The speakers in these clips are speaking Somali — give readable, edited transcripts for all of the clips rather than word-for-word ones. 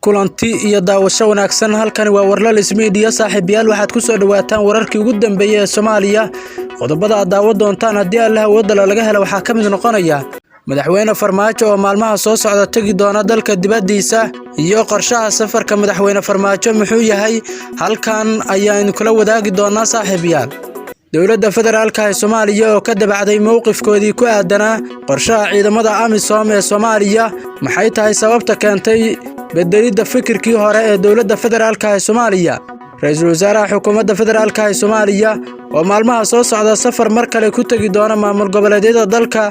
kulanti iyo daawasho wanaagsan halkani waa Warlalis Media saaxiibayaal waxaad ku soo dhawaataan wararkii ugu dambeeyay ee Soomaaliya qodobada aad daawo doontaan haddii Allah wadada laga helo waxa kamid noqonaya madaxweyne Farmaajo oo maalmaha soo socda tagi doona dalka dibadiisa iyo qorshaha safarka madaxweyne Farmaajo muxuu yahay halkan ayaan kula wadaagi doonaa saaxiibayaal dawladda federaalka ee Soomaaliya oo ka dabacday mowqifkoodii ku aadanaa qorshaha ciidamada AMISOM ee Soomaaliya maxay tahay sababta keentay bedelida fikirkii hore ee dawladda federaalka ee Soomaaliya ra'iisul wasaaraha xukuumadda federaalka ee Soomaaliya oo maalmaha soo socda safar mar kale ku tagi doona maamul goboleedyada dalka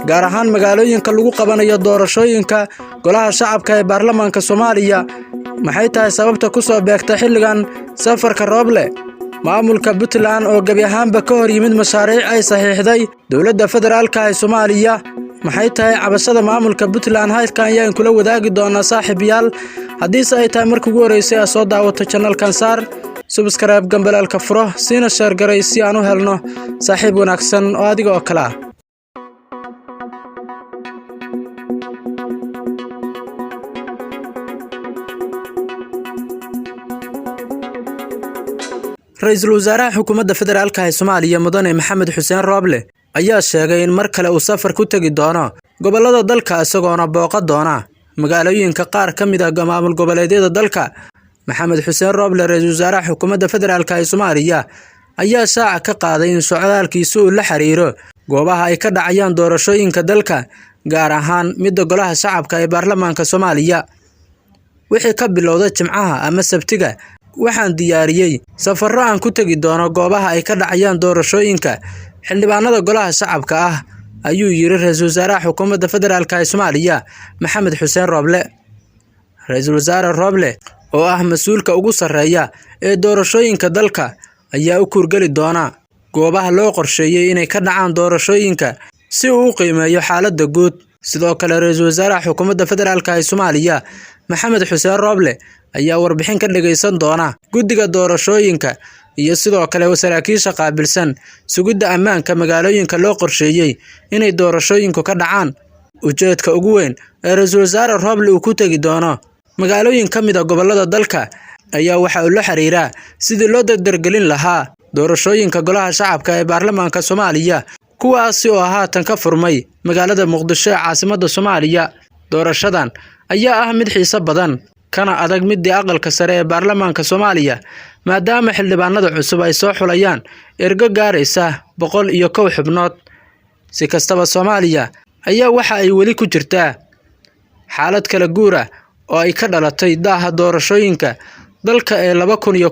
gaar ahaan magaalooyinka lagu qabanayo doorashooyinka golaha shacabka ee baarlamaanka Soomaaliya maxay tahay sababta ku soo beegtay xilligan safarka Rooble maamulka Puntland oo gabi ahaanba ka hor yimid mashaariic ay saxiixday dawladda federaalka ee Soomaaliya maxay tahay cabashada maamulka Puntland halkan ayaan kula wadaagi doonaa saaxiibayaal haddii ay tahay markii ugu horeysay aad soo daawato channelkan saar subscribe gambalaalka furo siina share garay si aan u helno saaxiib wanaagsan oo adiga oo kala ra'iisul wasaaraha xukuumadda federaalka ee Soomaaliya mudane Maxamed Xuseen Rooble ayaa sheegay in mar kale uu safar ku tagi doono gobolada dalka isagoona booqa doona magaalooyinka qaar kamid ah maamul goboleedyada dalka Maxamed Xuseen Rooble ra'iisul wasaaraha xukuumadda federaalka ee Soomaaliya ayaa shaaca ka qaaday in socdaalkiisu uu la xiriiro goobaha ay ka dhacayaan doorashooyinka dalka gaar ahaan midda golaha shacabka ee baarlamaanka Soomaaliya wixii ka bilowday Jimcaha ama Sabtiga waxaan diyaariyay safarro aan ku tagi doono goobaha ay ka dhacayaan doorashooyinka xildhibaanada golaha shacabka ah ayuu yiri ra'iisul wasaaraha xukuumadda federaalka ee Soomaaliya Maxamed Xuseen Rooble ra'iisul wasaare Rooble oo ah mas'uulka ugu sareeya ee doorashooyinka dalka ayaa u kurgali doona goobaha loo qorsheeyay inay ka dhacaan doorashooyinka si uu u qiimeeyo xaaladda guud sidoo kale ra'iisul wasaaraha xukuumadda federaalka ee Soomaaliya Maxamed Xuseen Rooble ayaa warbixin ka dhageysan doona guddiga doorashooyinka iyo sidoo kale wasaaradkiisa qaabilsan sugidda ammaanka magaalooyinka loo qorsheeyay inay doorashooyinku ka dhacaan ujeedka ugu weyn ee ra'iisul wasaare Rooble uu ku tagi doono magaalooyin kamid ah gobolada dalka ayaa waxa uu la xiriiraa sidii loo dardargelin lahaa doorashooyinka golaha shacabka ee baarlamaanka Soomaaliya kuwaasi oo haatan ka furmay magaalada Muqdisho ee caasimadda Soomaaliya doorashadan ayaa ah mid xiiso badan kana adag midii aqalka sare ee baarlamaanka Soomaaliya maadaama xildhibaanada cusub ay soo xulayaan ergo gaaraysa 101 xubnood si kastaba Soomaaliya ayaa waxa ay wali ku jirtaa xaalad kala guur ah oo ay ka dhalatay daaha doorashooyinka dalka ee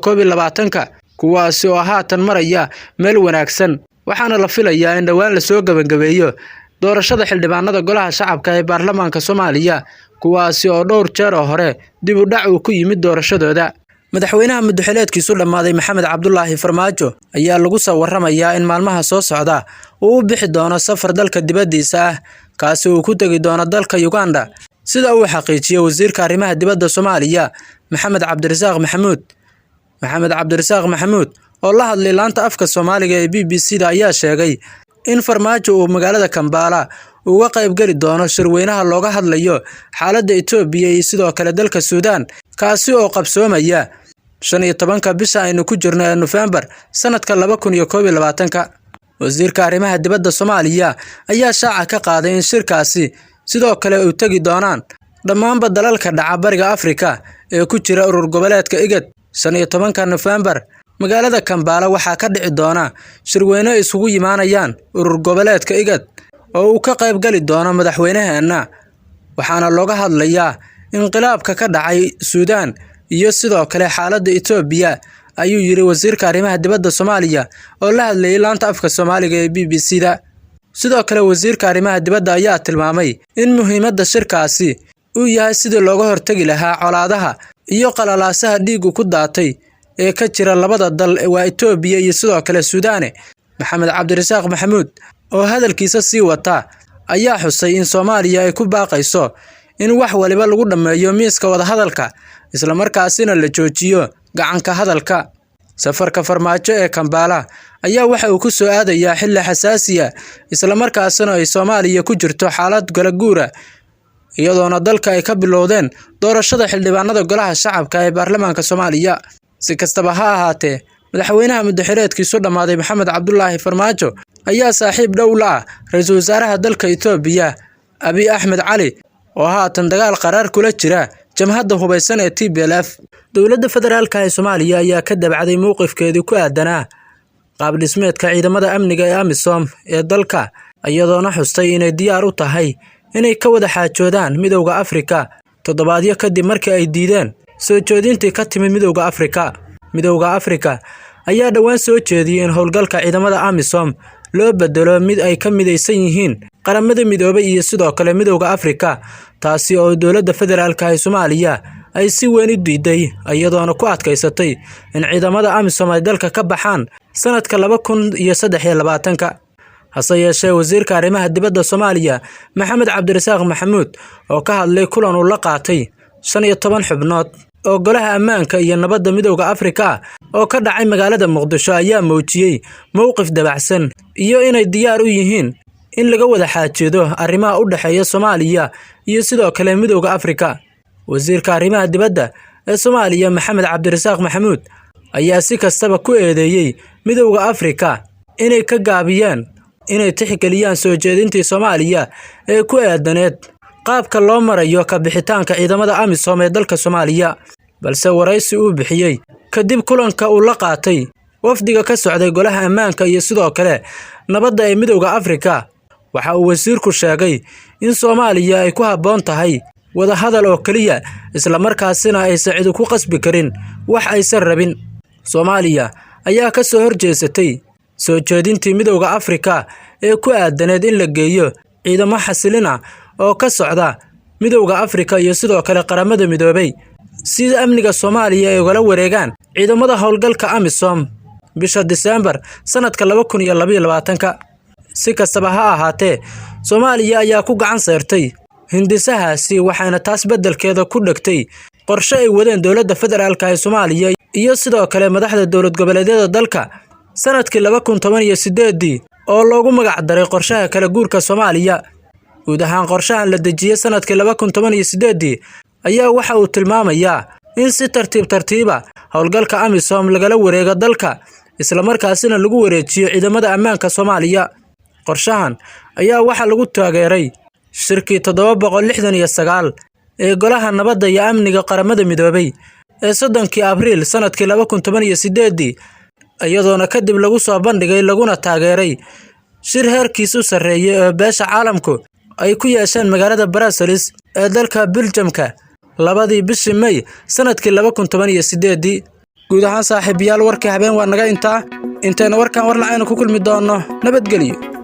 2021 kuwaasi oo haatan maraya meel wanaagsan waxaana la filayaa in dhawaan la soo gabagabeeyo doorashada xildhibaanada golaha shacabka ee baarlamaanka Soomaaliya kuwaasi oo dhowr jeer hore dib u dhac uu ku yimid doorashadooda madaxweynaha muddaxileedkiisu dhamaaday Maxamed Cabdullaahi Farmaajo ayaa lagu soo waramayaa in maalmaha soo socda uu u bixi doono safar dalka dibadiisa ah kaasi uu ku tagi doono dalka Uganda sida uu xaqiijiyay wasiirka arrimaha dibadda Soomaaliya Maxamed Cabdirasaaq Maxamuud oo la hadlay laanta afka Soomaaliga ee BBC-da ayaa sheegay in Farmaajo uu magaalada Kampala uga qayb gali doono shirweynaha looga hadlayo xaaladda Itoobiya iyo sidoo kale dalka Suudaan kaasi oo qabsoomaya 15 bisha aynu ku jirno ee November sanadka 2021 wasiirka arrimaha dibadda Soomaaliya ayaa shaaca ka qaaday in shirkaasi sidoo kale uu tagi doonaan dhammaan dalalka dhaca bariga Afrika ee ku jira urur goboleedka IGAD 15 November magaalada Kampala waxaa ka dhici doona shirweyne isugu yimaanayaan urur goboleedka IGAD oo uu ka qayb gali doono madaxweynaheena waxaana looga hadlayaa inqilaabka ka dhacay Suudaan iyo sidoo kale xaaladda Itoobiya ayuu yiri wasiirka arrimaha dibadda Soomaaliya oo la hadlay laanta afka Soomaaliga ee BBC-da sidoo kale wasiirka arrimaha dibadda ayaa tilmaamay in muhiimadda shirkaasi uu yahay sidii looga hortagi lahaa colaadaha iyo qalalaasaha dhiigu ku daatay ee ka jira labada dal waa Itoobiya iyo sidoo kale Suudaan Maxamed Cabdirasaaq Maxamuud oo hadalkiisa sii wata ayaa xusay in Soomaaliya ay ku baaqayso in wax waliba lagu dhameeyo miiska wada hadalka isla markaasina la joojiyo gacanka hadalka safarka Farmaajo ee Kampala ayaa waxa uu ku soo aadayaa xilli xasaasi ah isla markaasina ay Soomaaliya ku jirto xaalad gala guura iyadoona dalka ay ka bilowdeen doorashada xildhibaanada golaha shacabka ee baarlamaanka Soomaaliya. Si kastaba ha ahaatee, madaxweynaha muddaxireedkiisu dhammaaday Maxamed Cabdullaahi Farmaajo ayaa saaxiib dhow la ah ra'iisul wasaaraha dalka Itoobiya Abiy Ahmed Cali oo haatan dagaal qaraar kula jira jamhadda hubeysan ee TPLF. Dowladda federaalka ee Soomaaliya ayaa ka dabacday mowqifkeedii ku aadanaa qaab dhismeedka ciidamada amniga ee AMISOM ee dalka, iyadoona xustay inay diyaar u tahay inay ka wada xaajoodaan Midowga Afrika toddobaadyo kadib markii ay diideen soo jeedintii ka timid Midowga Afrika. Midowga Afrika ayaa dhawaan soo jeediyay in howlgalka ciidamada AMISOM loo bedelo mid ay ka midaysan yihiin qaramada midoobay iyo sidoo kale Midowga Afrika, taasi oo dowladda federaalka ee Soomaaliya ay si weyn u diiday, iyadoona ku adkaysatay in ciidamada AMISOM ay dalka ka baxaan sanadka 2023. hase yeeshee wasiirka arrimaha dibadda Soomaaliya Maxamed Cabdirasaaq Maxamuud oo ka hadlay kulan uu la qaatay 15 xubnood oo golaha ammaanka iyo nabadda Midowga Afrika oo ka dhacay magaalada Muqdisho ayaa muujiyay mowqif dabacsan iyo inay diyaar u yihiin in laga wada xaajeedo arrimaha u dhaxeeya Soomaaliya iyo sidoo kale Midowga Afrika. Wasiirka arrimaha dibadda ee Soomaaliya Maxamed Cabdirasaaq Maxamuud ayaa si kastaba ku eedeeyay Midowga Afrika inay ka gaabiyaan inay tixgeliyaan soo jeedintii Soomaaliya ee ku aadaneed qaabka loo marayo ka bixitaanka ciidamada AMISOM ee dalka Soomaaliya, balse waraysi uu bixiyay kadib kulanka uu la qaatay wafdiga ka socday golaha ammaanka iyo sidoo kale nabadda ee Midowga Afrika, waxa uu wasiirku sheegay in Soomaaliya ay ku habboon tahay wada hadal oo kaliya, isla markaasina aysan cid ku qasbi karin wax aysan rabin. Soomaaliya ayaa ka soo horjeesatay soo jeedintii Midowga Afrika ee ku aadaneed in la geeyo ciidamo xasilina oo ka socda Midowga Afrika iyo sidoo kale qaramada midoobay si amniga Soomaaliya ay uga wareegaan ciidamada howlgalka AMISOM bisha December sanadka 2022. Si kastaba ha ahaatee, Soomaaliya ayaa ku gacan saartay hindisahaasi, waxayna taas beddelkeeda ku dhigtay qorshe ay wadeen dowladda federaalka ee Soomaaliya iyo sidoo kale madaxda dowlad goboleedyada dalka sanadkii 2018 oo loogu magac daray qorshaha kala guurka Soomaaliya. Guud ahaan qorshahan la dejiyay sanadkii 2018 ayaa waxa uu tilmaamayaa in si tartiib howlgalka AMISOM lagala wareego dalka, isla markaasina lagu wareejiyo ciidamada ammaanka Soomaaliya. Qorshahan ayaa waxa lagu taageeray shirkii 769 ee golaha nabadda iyo amniga qaramada midoobay ee 3 Abriil sanadkii 2018, iyadoona kadib lagu soo bandhigay laguna taageeray shir heerkiisu sareeyay ee beesha caalamku ay ku yeesheen magaalada Brussels ee dalka Belgiumka 2 bishii May sanadkii 2018. guud ahaan saaxiibayaal warkii habeen waa naga intayna warkan war la'aan ku kulmi doono. Nabadgelyo.